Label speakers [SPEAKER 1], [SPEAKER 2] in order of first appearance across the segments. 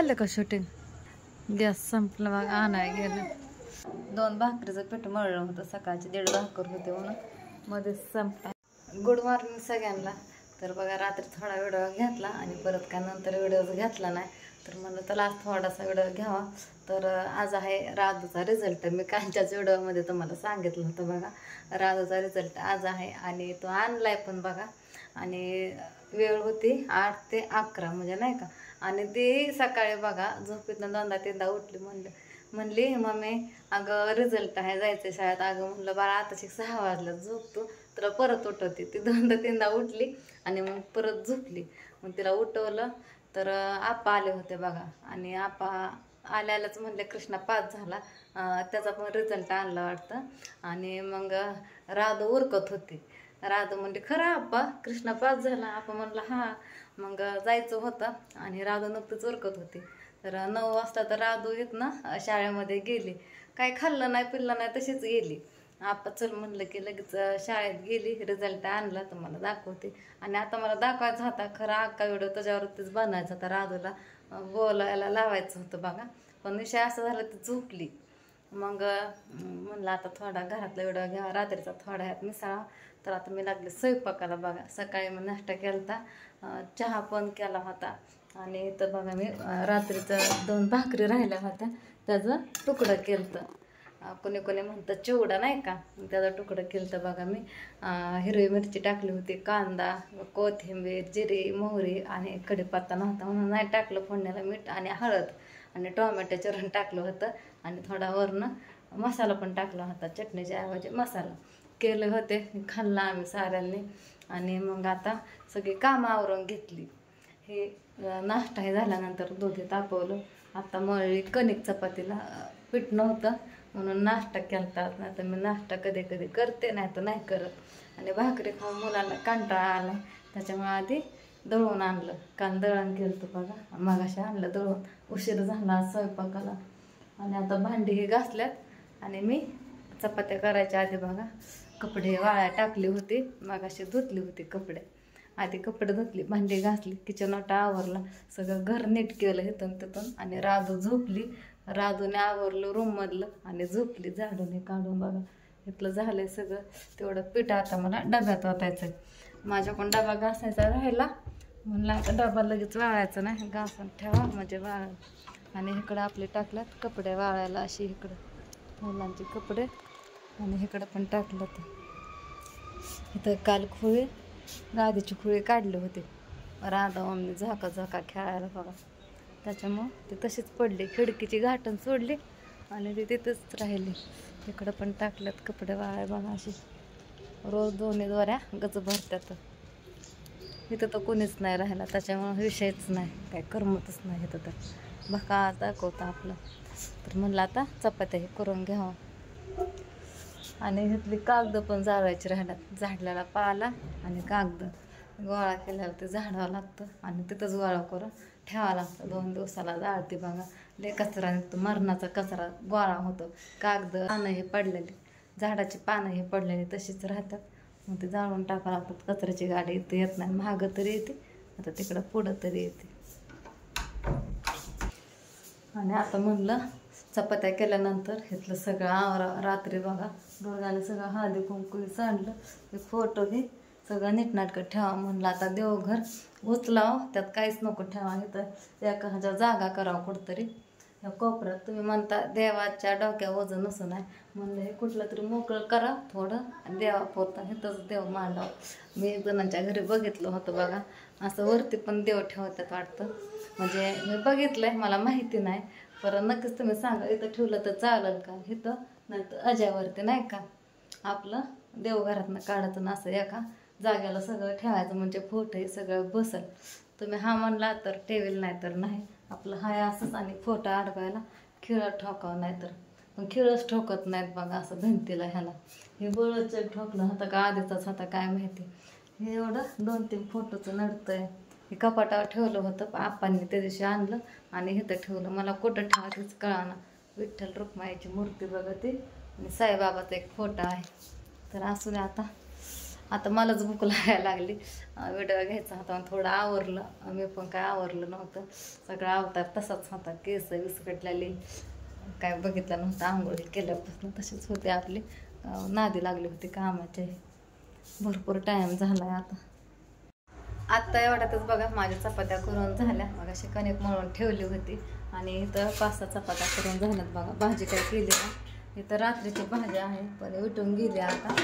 [SPEAKER 1] झालं का shooting? Gas संपलं बघा, आणाय गेलं. 2 भाकरीचं पीठ मळलं होतं सकाळची, 1.5 भाकर होते म्हणून मध्येच संपला. गुड मॉर्निंग सगळ्यांना. तर बघा रात्री थोडा व्हिडिओ घेतला आणि परत काय नंतर व्हिडिओ घेतला नाही. तर म्हणलं त्याला आज थोडासा व्हिडिओ घ्यावा. तर आज आहे राधूचा रिझल्ट. मी कालच्याच व्हिडिओमध्ये तुम्हाला सांगितलं होतं बघा, राधूचा रिझल्ट आज आहे आणि तो आणलाय पण बघा. आणि वेळ होती 8 ते 11 म्हणजे नाही का. आणि ती सकाळी बघा झोपेतनं 2दा-3दा उठली. म्हणली मम्मी अगं रिझल्ट आहे जायचं शाळेत. अगं म्हणलं बाळा आताशी 6 वाजलं, झोपतो तर परत उठवते. ती 2दा-3दा उठली आणि मग परत झोपली. मग तिला उठवलं तर आप्पा आले होते बघा. आणि आप्पा आल्यालाच म्हणले कृष्णा पास झाला. त्याचा पण रिझल्ट आणला वाटतं. आणि मग राधू उरकत होती. राधू म्हणते खरं आप्पा कृष्णा पास झाला? आप्पा म्हणलं हां. मग जायचं होतं आणि राधू नुकतीच उरकत होती. तर 9 वाजता तर राधू येत ना शाळेमध्ये गेली. काय खाल्लं नाही पिल्लं नाही तशीच गेली. आप्पा चल म्हणलं की लगेच शाळेत गेली. रिझल्ट आणला तुम्हाला दाखवते. आणि आता मला दाखवायचा होता खरा अक्का व्हिडिओ त्याच्यावरतीच बनायचा होता. राधूला बोलायला लावायचं होतं बघा. पण विषय असं झाला ती झोपली. मग म्हणलं आता थोडा घरातला व्हिडिओ घ्यावा, रात्रीचा थोडा ह्यात मिसळा. तर आता मी लागले स्वयंपाकाला बघा. सकाळी मी नाश्ता केला होता, चहा पण केला होता. आणि तर बघा मी रात्रीचं 2 भाकरी राहिल्या होत्या त्याचं तुकडं केलं होतं. कोणी कोणी म्हणतं चिवडा नाही का, त्याचं तुकडं केलं होतं बघा मी. हिरवी मिरची टाकली होती, कांदा, कोथिंबीर, जिरी, मोहरी आणि कढीपत्ता नव्हता म्हणून नाही टाकलं. फोडण्याला मीठ आणि हळद आणि टोमॅटो चिरून टाकलं होतं. आणि थोडा वरनं मसाला पण टाकला होता, चटणीच्या ऐवजी मसाला केले होते. खाल्ला आम्ही साऱ्यांनी. आणि मग आता सगळी कामं आवरून घेतली. हे नाश्ता हे झाल्यानंतर दूध तापवलं. आता मळली कणिक चपातीला पीठ नव्हतं म्हणून नाश्ता केला. नाही तर मी नाश्ता कधी कधी करते नाही तर नाही करत. आणि भाकरी खाऊन मुलांना कंटाळा आला त्याच्यामुळे आधी दळून आणलं. काल दळण केलं तर बघा मगाशी आणलं दळून. उशीर झाला स्वयंपाकाला. आणि आता भांडी ही घासल्यात आणि मी चपात्या करायच्या आधी बघा कपडे वाळ्या टाकली होती. मगाशी धुतली होती कपडे. आधी कपडे धुतली, भांडी घासली, किचन ओटा आवरला, सगळं घर नीट केलं इथून तिथून. आणि राधू झोपली. राधूने आवरलं रूममधलं आणि झोपली झाडूने काढून बघा. इथलं झालंय सगळं. तेवढं पीठ आता मला डब्यात ओतायचं. माझ्याकडून डबा घासायचा राहिला म्हणलं आता डबा लगेच वाळायचा नाही, घासून ठेवा म्हणजे वाळ. आणि इकडं आपले टाकल्यात कपडे वाळायला अशी. इकडं मुलांचे कपडे आणि इकडं पण टाकलं. तर इथं काल खुळे गादीची खुळे काढले होते. राधा मम्मी झाका खेळायला बघा. त्याच्यामुळं ते तशीच पडली. खिडकीची घाटण सोडली आणि ती तिथंच राहिली. इकडं पण टाकल्यात कपडे वाळाय बघा अशी. रोज 2 दोऱ्या गच भरत्यात. इथं तर कोणीच नाही राहिला त्याच्यामुळं विषयच नाही, काय करमतच नाही इथं. तर बघा दाखवतं आपलं. तर म्हणलं आता चपात्या हे करून घ्यावं. आणि इथली कागद पण जाळायची राहिल्यात. झाडल्याला पाला आणि कागद गोळा केल्यावर ते झाडावं लागतं आणि तिथंच गोळा करून ठेवावं लागतं. 2 दिवसाला जाळते बघा. लय कचरा निघतो, मरणाचा कचरा गोळा होतो. कागद पानं हे पडलेली, झाडाची पानं हे पडलेली तशीच राहतात. मग ते जाळून टाकावं लागतात. कचऱ्याची गाडी इथं येत नाही. मागं तरी येते, आता तिकडं पुढं तरी येते. आणि आता म्हणलं चपात्या केल्यानंतर इथलं सगळं आवरा. रात्री बघा दोघांनी सगळं हळदी कुंकू सांडलं. ते फोटो घे सगळं नीटनाटकं ठेवा. म्हणलं आता देवघर उचलावं, त्यात काहीच नको ठेवा. इथं एका ह्याच्या जागा करावं कुठंतरी ह्या कोपऱ्यात. तुम्ही म्हणता देवाच्या डोक्या वजन नसं नाही म्हणलं हे कुठलं तरी मोकळं करा थोडं आणि देवापुरतं इथंच देव मांडावं. मी 1 जणांच्या घरी बघितलं होतं बघा, असं वरती पण देव ठेवतात वाटतं. म्हणजे मी बघितलंय, मला माहिती नाही. परत नक्कीच तुम्ही सांगा इथं ठेवलं तर चालेल का. इथं नाही तर अजावरती नाही का आपलं देवघरातनं काढायचं ना असं एका जाग्याला सगळं ठेवायचं म्हणजे फोटो हे सगळं बसल. तुम्ही हा म्हणला तर ठेवेल नाही तर नाही. आपलं हाय असंच. आणि फोटो अडवायला खिळं ठोकावं नाही तर पण खिळच ठोकत नाहीत बघा असं भिंतीला. ह्याला हे बळच ठोकलं होतं का आधीचाच होता काय माहिती. हे एवढं 2-3 फोटोचं नडतंय. हे कपाटावर ठेवलं होतं आप्पांनी त्या दिवशी आणलं आणि इथं ठेवलं. मला कुठं ठेवायचंच कळाना. विठ्ठल रुक्माईची मूर्ती बघा ती आणि साईबाबाचा एक फोटो आहे. तर असू दे आता आता मलाच भूक लागायला लागली. व्हिडिओ घ्यायचा होता, थोडं आवरलं. मी पण काय आवरलं नव्हतं, सगळं अवतार तसाच होता. केस विस्कटलेली, काय बघितलं नव्हतं. आंघोळ केल्यापासून तसेच होते आपले. नादी लागली होती कामाचे. भरपूर टाईम झालाय आता एवढ्यातच बघा माझ्या चपात्या करून झाल्या. मग अशी कणिक मळून ठेवली होती आणि इथं 5-6 चपात्या करून झाल्यात बघा. भाजी काय केली ना, इथं रात्रीची भाजी आहे पण उठून गेली आता.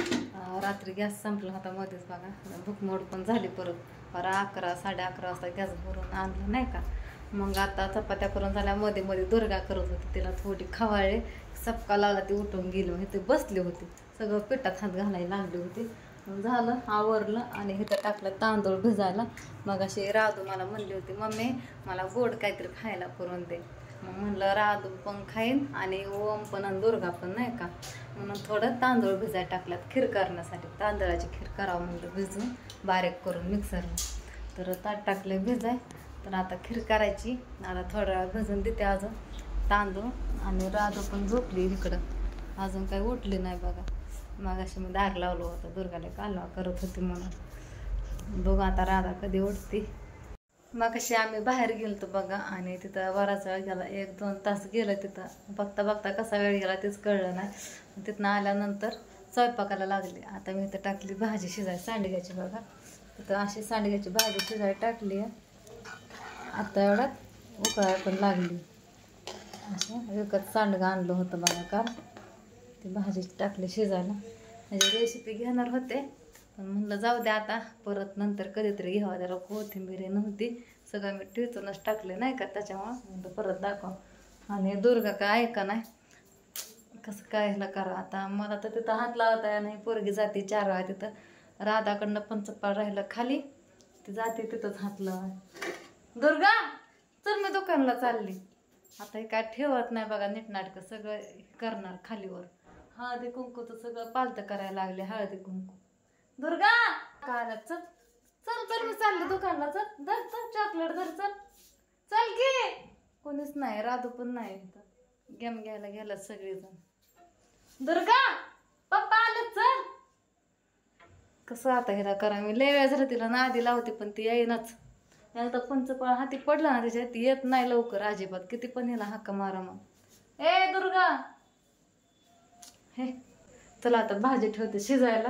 [SPEAKER 1] रात्री गॅस संपला होता मध्येच बघा. भूकमोड पण झाली परत. 11-11:30 वाजता गॅस भरून आणलं नाही का. मग आता चपात्या करून झाल्या. मध्ये मध्ये दुर्गा करत होती, तिला थोडी खवाळले. सपका लागला, ती उठून गेली. इथे बसली होती, सगळं पिठात हात घालायला लागली होती. झालं आवरलं आणि इथं टाकलं तांदूळ भिजायला. मग अशी राधू मला म्हणली होती, मम्मी मला गोड काहीतरी खायला करून दे. मग म्हणलं राधू पण खाईन आणि ओम पण आणि दुर्गा पण नाही का, म्हणून थोडं तांदूळ भिजायला टाकल्यात खीर करण्यासाठी. तांदळाची खीर करावं म्हणलं भिजून बारीक करून मिक्सरला. तर ताट टाकले भिजाय. तर आता खीर करायची. आता थोडा वेळ भिजून देते अजून तांदूळ. आणि राधू पण झोपली इकडं, अजून काही उठली नाही बघा. मग अशी मी दार लावलं होतं, दुर्गाला कालवा करत होती म्हणून. बघू आता राधा कधी उठती. मग अशी आम्ही बाहेर गेलतो बघा आणि तिथं बराच वेळ गेला, 1-2 तास गेलं तिथं. बघता बघता कसा वेळ गेला तेच कळलं नाही. तिथनं आल्यानंतर स्वयंपाकाला लागली. आता मी इथं टाकली भाजी शिजाय सांडग्याची बघा. तिथं अशी सांडग्याची भाजी शिजाय टाकली आहे. आता एवढ्यात उकळाय पण लागली. असं विकत सांडगं आणलं होतं बघा काल, ती भाजी टाकली शिजायला. म्हणजे रेसिपी घेणार होते पण म्हणलं जाऊ द्या आता, परत नंतर कधीतरी घ्यावा. जरा कोथिंबीर नव्हती, सगळं मी ठेचूनच टाकले नाही का, त्याच्यामुळं म्हणलं परत दाखव. आणि दुर्गा काय ऐका नाही, कसं काय ह्याला करा आता. मला तर तिथं हात लावता नाही. पोरगी जाते 4 वेळा तिथं. राधाकडनं पंचपाळ राहिलं खाली, ती जाते तिथंच हात लावा. दुर्गा चल मी दुकानला चालली. आता हे काय ठेवत नाही बघा, नीटनाटकं सगळं करणार खालीवर. हळदी कुंकूचं सगळं पालतं करायला लागले. हळदी कुंकू दुर्गा काय चल चल चल मी चालले दुकानला. चल धर चल चॉकलेट धर, चल चल की. कोणीच नाही, राधू पण नाही इथं. गेम घ्यायला गेला सगळेजण. दुर्गा पप्पा आले चल. कसं आता हिला करा, मी लय वेळ झालं तिला नादी लावते पण ती येईनाच. एकदा पंचपाळ हाती पडला ना त्याच्यात, ती येत नाही लवकर अजिबात. किती पण हिला हाका मारा मग. ए दुर्गा हे चला आता भाजी ठेवते शिजायला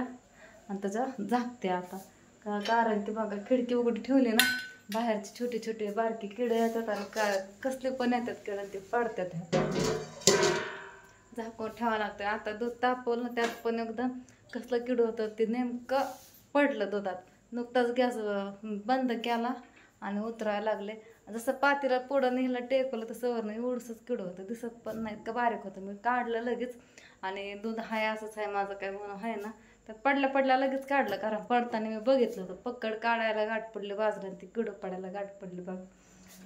[SPEAKER 1] आणि त्याच्या झाकते आता. कारण ती बघा खिडकी उघडी ठेवली ना, बाहेरची छोटे छोटे बारकी किडे येतात आणि कसले पण येतात किडे, ते पडतात. झाकून ठेवावं लागतं. आता दूध तापवलं ना, त्यात पण एकदम कसलं किडं होतं ते नेमकं पडलं दुधात. नुकताच गॅस बंद केला आणि उतरायला लागले. जसं पातीला पुढं नेहला टेकवलं तसं वरनं एवढंच किडं होतं, दिसत पण नाही का बारीक होतं. मी काढलं लगेच आणि दूध हाय असंच आहे माझं काय म्हणून आहे ना, तर पडल्या लगेच काढलं. कारण पडताना मी बघितलं होतं, पक्कड काढायला गाठ पडली बाजूला, ती किडं पडायला गाठ पडली बघ.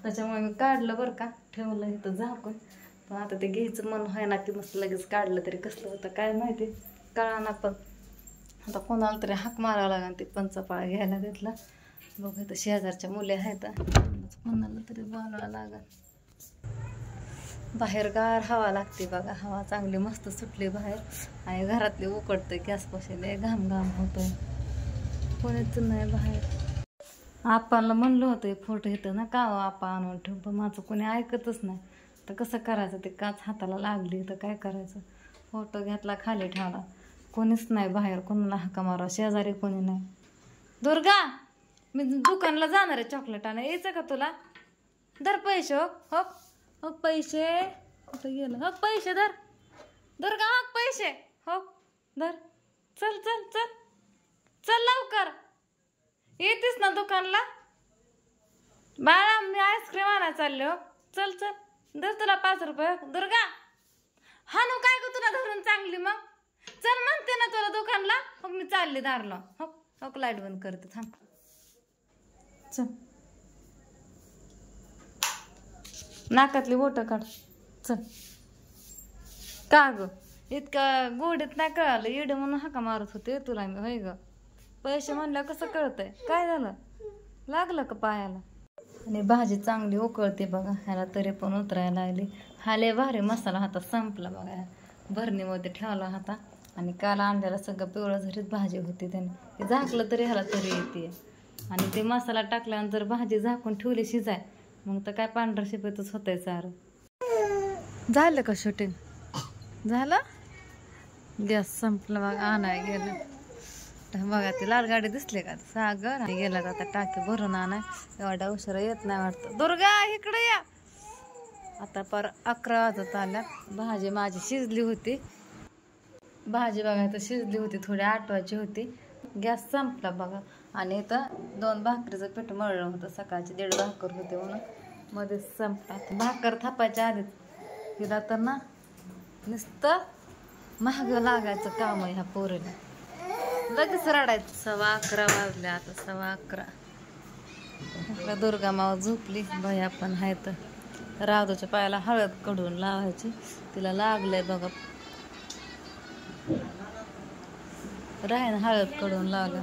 [SPEAKER 1] त्याच्यामुळे मी काढलं बरं का, ठेवलं इथं झाकून. पण आता ते घ्यायचं मन आहे ना, की मस्त लगेच काढलं तरी कसलं होतं काय माहिती, कळाना. पण आता कोणाला तरी हाक मारावं लागेल ते पंचपाळ घ्यायला घेतला. बघू तर शेजारच्या मुली आहेत, कोणाला तरी बोलावं लागेल. बाहेर गार हवा लागते बघा, हवा चांगली मस्त सुटली बाहेर. आणि घरातली उकडते गॅस बसले, घाम घाम होतोय. कोणीच नाही बाहेर. आपाला म्हणलं होतं फोटो येतं ना का आपा आणून ठेव, पण माझं कोणी ऐकतच नाही. तर कसं करायचं, ते काच हाताला लागली तर काय करायचं. फोटो घेतला खाली ठेवला, कोणीच नाही बाहेर. कोणाला हाका मारा, शेजारी कोणी नाही. दुर्गा मी दुकानला जाणार आहे चॉकलेट आणा, यायचं का तुला? धर पैसे. हो हो हो पैसे कुठं गेलं, हो पैसे धर. दुर्गा हो पैसे, हो धर. चल चल चल चल लवकर. येतेस ना दुकानला? बाळा मी आईस्क्रीम आणायला चालले. हो चल चल धर तुला 5 रुपये. दुर्गा हानू काय ग तुला धरून चांगली, मग चल म्हणते ना तुला दुकानला. हो मी चालली दारला. हो हो लाईट बंद करते थांब. चल नाकातली बोटं काढ. चल का ग इतकं गोडीत नाही कळालं, येड म्हणून हाका मारत होते तुला मी. होय ग पैसे म्हणलं कसं कळतंय. काय झालं, लागलं का पायाला? आणि भाजी चांगली उकळते बघा, ह्याला तरी पण उतरायला लागली. हा लय भारी मसाला हातात संपला बघा, भरणीमध्ये ठेवला होता आणि काल आणलेला सगळं पिवळं झरीत भाजी होती त्याने. ते झाकलं तरी ह्याला तरी येते. आणि ते मसाला टाकल्यानंतर भाजी झाकून ठेवली शिजाय, मग तर काय पांढरं शिपेतच होतंय सारं. झालं का शूटिंग? झालं. गॅस संपला बघा, आणाय गेलं. बघा ती लाल गाडी दिसली का, सागर गेला आता टाकी भरून आणाय. एवढा उशिरा येत नाही वाटतं. दुर्गा इकडे या. आता पर 11 वाजत आल्या. भाजी माझी शिजली होती. भाजी बघा तर शिजली होती, थोडी आटवायची होती. गॅस संपला बघा. आणि इथं 2 भाकरीचं पीठ मळलं होतं, सकाळची 1.5 भाकर होते म्हणून मध्ये संपला. भाकर थापायच्या आधीच तिला तर ना नुसतं महाग लागायचं काम आहे ह्या पोरीला. लगेच रडायचं. 11:15 वाजले आता, 11:15. दुर्गा माव झोपली. भैया पण आहे तर राधूच्या पायाला हळद कडून लावायची, तिला लागलंय बघा. राहीन हळद कडून लावलं.